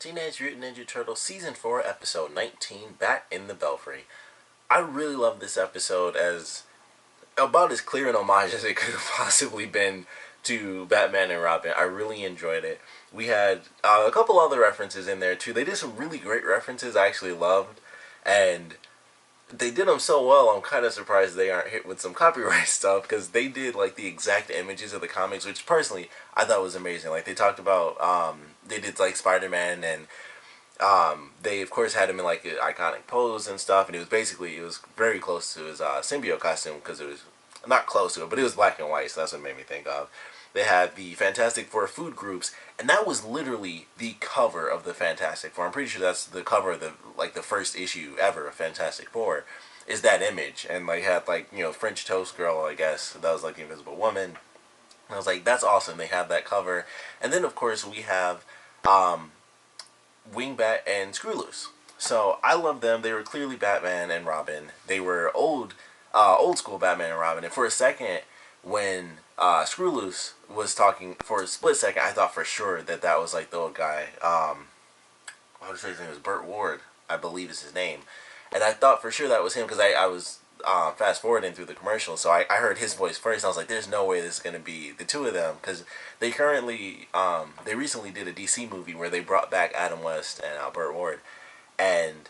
Teenage Mutant Ninja Turtles Season 4, Episode 19, Bat in the Belfry. I really love this episode as about as clear an homage as it could have possibly been to Batman and Robin. I really enjoyed it. We had a couple other references in there too. They did some really great references I actually loved, and they did them so well. I'm kind of surprised they aren't hit with some copyright stuff because they did like the exact images of the comics, which personally I thought was amazing. Like they talked about, they did like Spider-Man, and they of course had him in like an iconic pose and stuff, and it was very close to his symbiote costume because it was not close to it, but it was black and white, so that's what it made me think of. They had the Fantastic Four food groups, and that was literally the cover of the Fantastic Four. I'm pretty sure that's the cover of the first issue ever of Fantastic Four, is that image, and like had like French Toast Girl, I guess that was like the Invisible Woman. And I was like, that's awesome. They have that cover, and then of course we have Wingbat and Screwloose. So I love them. They were clearly Batman and Robin. They were old school Batman and Robin. And for a second, when Screwloose was talking, for a split second, I thought for sure that was like the old guy. What was his name? It was Burt Ward, I believe is his name. And I thought for sure that was him because I was fast forwarding through the commercial, so I heard his voice first. And I was like, "There's no way this is gonna be the two of them," because they recently did a DC movie where they brought back Adam West and Burt Ward, and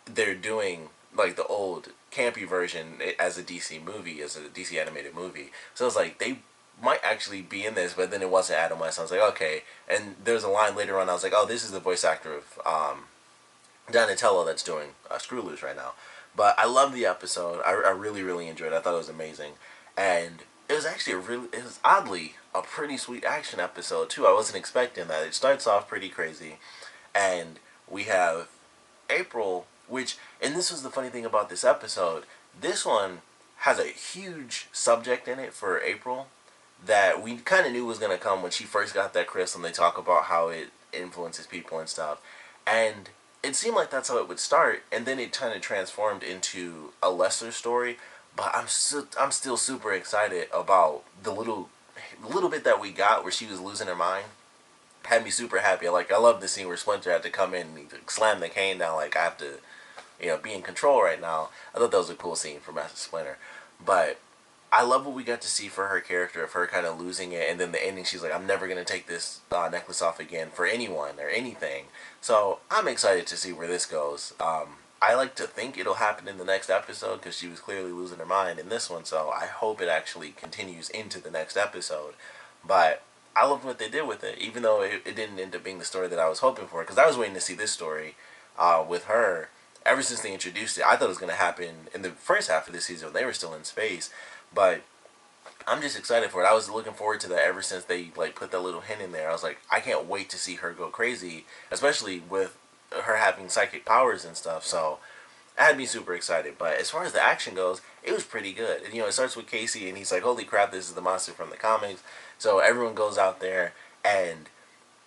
they're doing like the old campy version as a DC movie, as a DC animated movie. So I was like, they might actually be in this, but then it wasn't Adam West. I was like, okay. And there's a line later on. I was like, oh, this is the voice actor of Donatello that's doing Screwloose right now. But I love the episode. I really, really enjoyed it. I thought it was amazing. And it was actually it was oddly a pretty sweet action episode too. I wasn't expecting that. It starts off pretty crazy. And we have April, and this was the funny thing about this episode. This one has a huge subject in it for April that we kind of knew was going to come when she first got that crystal, and they talk about how it influences people and stuff. And it seemed like that's how it would start, and then it kind of transformed into a lesser story. But I'm still super excited about the little bit that we got where she was losing her mind. Had me super happy. I love the scene where Splinter had to come in and slam the cane down. Like, I have to, be in control right now. I thought that was a cool scene for Master Splinter. But I love what we got to see for her character, of her kind of losing it, and then the ending, she's like, I'm never going to take this necklace off again for anyone or anything. So I'm excited to see where this goes. I like to think it'll happen in the next episode because she was clearly losing her mind in this one, so I hope it actually continues into the next episode. But I loved what they did with it, even though it didn't end up being the story that I was hoping for, because I was waiting to see this story with her ever since they introduced it. I thought it was going to happen in the first half of the season when they were still in space, but I'm just excited for it. I was looking forward to that ever since they put that little hint in there. I was like, I can't wait to see her go crazy, especially with her having psychic powers and stuff. So it had me super excited. But as far as the action goes, it was pretty good. And, it starts with Casey, and he's like, holy crap, this is the monster from the comics. So everyone goes out there, and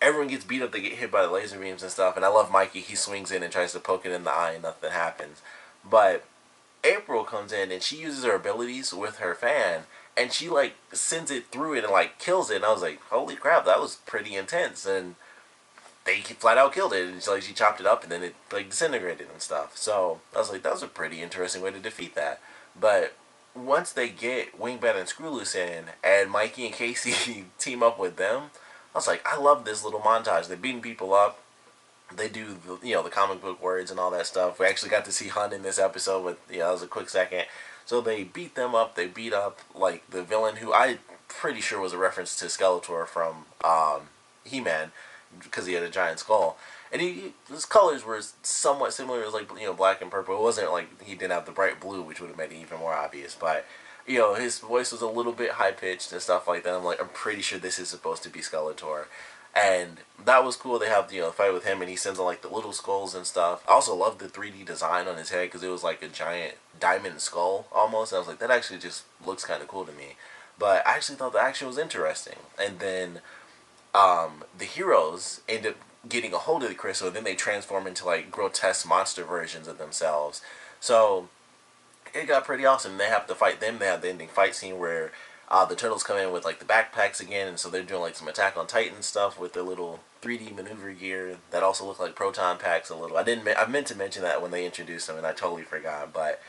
everyone gets beat up. They get hit by the laser beams and stuff. And I love Mikey. He swings in and tries to poke it in the eye, and nothing happens. But April comes in, and she uses her abilities with her fan, and she sends it through it and kills it. And I was like, holy crap, that was pretty intense. And they flat out killed it, and she chopped it up, and then it disintegrated and stuff. So I was like, that was a pretty interesting way to defeat that. But once they get Wingbat and Screwloose in, and Mikey and Casey team up with them, I was like, I love this little montage. They're beating people up. They do the comic book words and all that stuff. We actually got to see Hun in this episode with that was a quick second. So they beat them up. They beat up the villain, who I pretty sure was a reference to Skeletor from He-Man, because he had a giant skull, and his colors were somewhat similar. It was black and purple. It wasn't he didn't have the bright blue, which would have made it even more obvious. But his voice was a little bit high pitched and stuff like that. I'm pretty sure this is supposed to be Skeletor, and that was cool. They have the fight with him, and he sends on the little skulls and stuff. I also loved the 3D design on his head because it was like a giant diamond skull almost. And I was like, that actually just looks kind of cool to me. But I actually thought the action was interesting, and then the heroes end up getting a hold of the crystal, and then they transform into grotesque monster versions of themselves. So it got pretty awesome. They have to fight them. They have the ending fight scene where The turtles come in with like the backpacks again, and so they're doing like some Attack on Titan stuff with their little 3D maneuver gear that also look like proton packs a little. I meant to mention that when they introduced them, and I totally forgot. But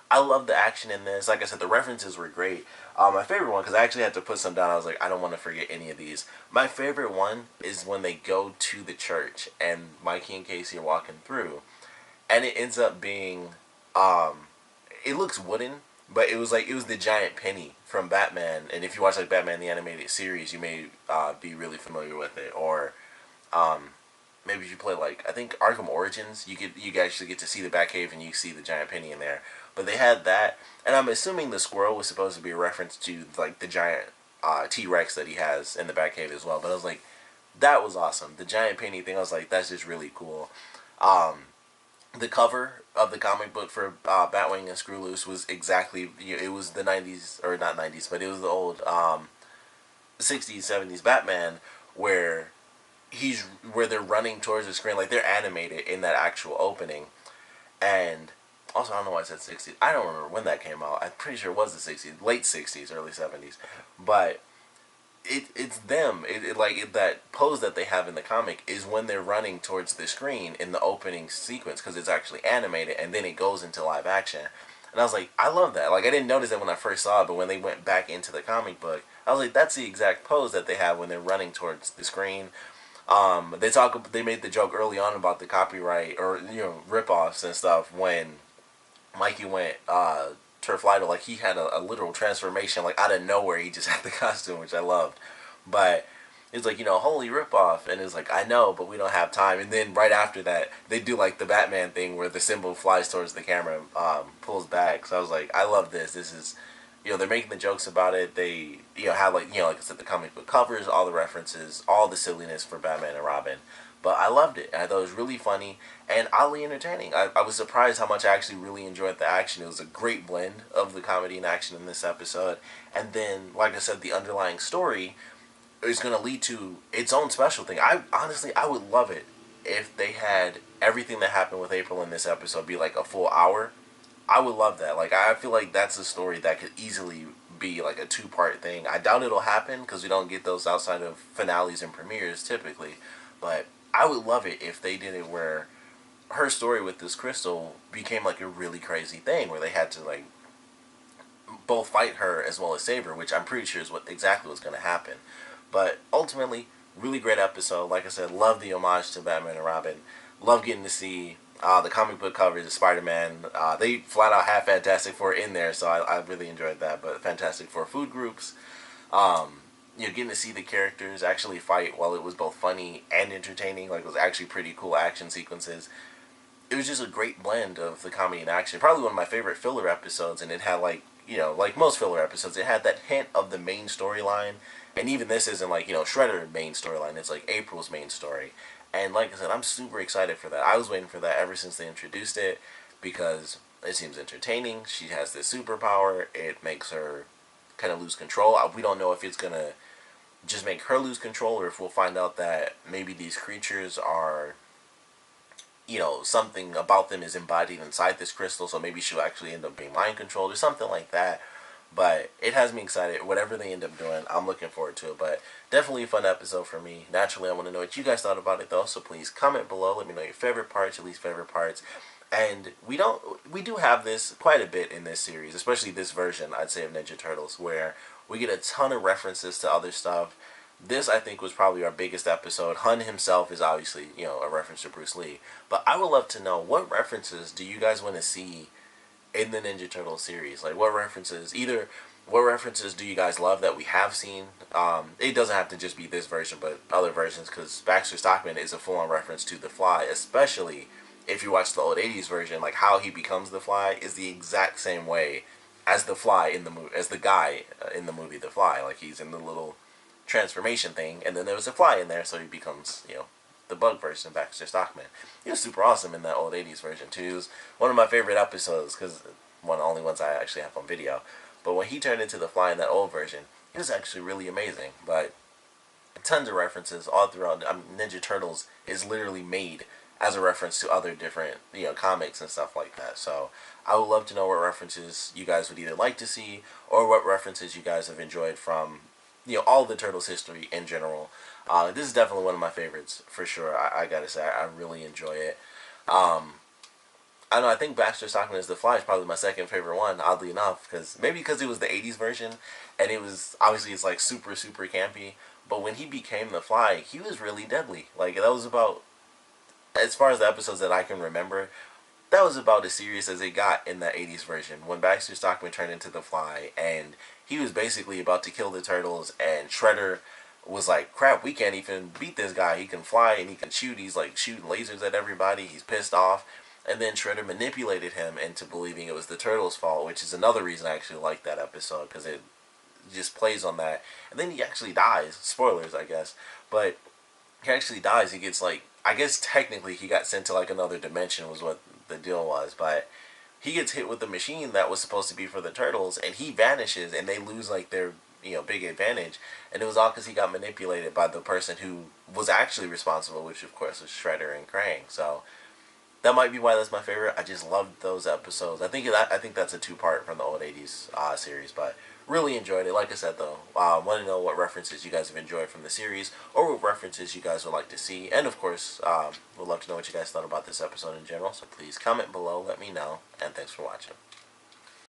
I love the action in this. Like I said, the references were great. My favorite one, because I actually had to put some down. I was like, I don't want to forget any of these. My favorite one is when they go to the church and Mikey and Casey are walking through, and it ends up being, it looks wooden, but it was the giant penny from Batman. And if you watch like Batman the Animated Series, you may be really familiar with it. Or maybe if you play like, I think Arkham Origins, you actually get to see the Batcave and you see the giant penny in there. But they had that, and I'm assuming the squirrel was supposed to be a reference to like the giant T-Rex that he has in the Batcave as well. But I was like, that was awesome. The giant penny thing, I was like, that's just really cool. The cover of the comic book for Batwing and Screw Loose was exactly, it was the 90s, or not 90s, but it was the old 60s, 70s Batman where they're running towards the screen, like they're animated in that actual opening. And also, I don't know why I said 60s. I don't remember when that came out. I'm pretty sure it was the 60s, late 60s, early 70s. But it's them. That pose that they have in the comic is when they're running towards the screen in the opening sequence, because it's actually animated and then it goes into live action. And I was like, I love that. Like, I didn't notice that when I first saw it, but when they went back into the comic book, I was like, that's the exact pose that they have when they're running towards the screen. They made the joke early on about the copyright or rip-offs and stuff when Mikey went Turf Lido, like he had a literal transformation, like out of nowhere he just had the costume, which I loved. But it's like, holy ripoff, and it's like, I know, but we don't have time. And then right after that, they do like the Batman thing where the symbol flies towards the camera, pulls back. So I was like, I love this. This is, they're making the jokes about it. They, have like I said, the comic book covers, all the references, all the silliness for Batman and Robin. But I loved it. I thought it was really funny and oddly entertaining. I was surprised how much I actually really enjoyed the action. It was a great blend of the comedy and action in this episode. And then, like I said, the underlying story is going to lead to its own special thing. I would love it if they had everything that happened with April in this episode be like a full hour. I would love that. Like, I feel like that's a story that could easily be like a 2-part thing. I doubt it'll happen because we don't get those outside of finales and premieres typically. But I would love it if they did it where her story with this crystal became like a really crazy thing where they had to like both fight her as well as save her, which I'm pretty sure is exactly what's going to happen. But ultimately, really great episode. Like I said, love the homage to Batman and Robin. Love getting to see the comic book covers of Spider-Man. They flat out have Fantastic Four in there, so I really enjoyed that. But Fantastic Four food groups. Getting to see the characters actually fight while it was both funny and entertaining. Like, it was actually pretty cool action sequences. It was just a great blend of the comedy and action. Probably one of my favorite filler episodes, and it had like most filler episodes, it had that hint of the main storyline. And even this isn't like, Shredder's main storyline. It's like April's main story. And like I said, I'm super excited for that. I was waiting for that ever since they introduced it because it seems entertaining. She has this superpower. It makes her kind of lose control. We don't know if it's going to just make her lose control or if we'll find out that maybe these creatures are, something about them is embodied inside this crystal, so maybe she'll actually end up being mind controlled or something like that. But it has me excited. Whatever they end up doing, I'm looking forward to it. But definitely a fun episode for me. Naturally, I want to know what you guys thought about it, though. So please comment below. Let me know your favorite parts, your least favorite parts. And we do have this quite a bit in this series, especially this version, I'd say, of Ninja Turtles, where we get a ton of references to other stuff. This, I think, was probably our biggest episode. Hun himself is obviously, a reference to Bruce Lee. But I would love to know, what references do you guys want to see in the Ninja Turtles series? Like, what references do you guys love that we have seen? It doesn't have to just be this version, but other versions, because Baxter Stockman is a full-on reference to The Fly, especially if you watch the old 80s version. Like, how he becomes The Fly is the exact same way as The Fly in the movie, as the guy in the movie The Fly. Like, he's in the little transformation thing, and then there was a fly in there, so he becomes, the bug version of Baxter Stockman. He was super awesome in that old 80s version, too. It was one of my favorite episodes, because one of the only ones I actually have on video. But when he turned into the fly in that old version, it was actually really amazing. But tons of references all throughout. Ninja Turtles is literally made as a reference to other different, comics and stuff like that. So I would love to know what references you guys would either like to see, or what references you guys have enjoyed from, all the Turtles history in general. This is definitely one of my favorites for sure. I gotta say, I really enjoy it. Um, I don't know. I think Baxter Stockman as the Fly is probably my second favorite one. Oddly enough, because maybe because it was the '80s version, and it was obviously it's like super super campy. But when he became the Fly, he was really deadly. Like that was about, as far as the episodes that I can remember, that was about as serious as it got in the '80s version. When Baxter Stockman turned into the Fly, and he was basically about to kill the Turtles, and Shredder was like, "Crap, we can't even beat this guy. He can fly and he can shoot. He's like shooting lasers at everybody. He's pissed off." And then Shredder manipulated him into believing it was the Turtles' fault, which is another reason I actually like that episode, because it just plays on that. And then he actually dies. Spoilers, I guess. But he actually dies. He gets like, I guess technically he got sent to like another dimension was what the deal was, but he gets hit with the machine that was supposed to be for the Turtles, and he vanishes, and they lose like their, big advantage. And it was all because he got manipulated by the person who was actually responsible, which of course was Shredder and Krang. So that might be why that's my favorite. I just loved those episodes. I think that's a two-part from the old '80s series, but really enjoyed it. Like I said, though, want to know what references you guys have enjoyed from the series, or what references you guys would like to see, and of course, would love to know what you guys thought about this episode in general. So please comment below, let me know, and thanks for watching.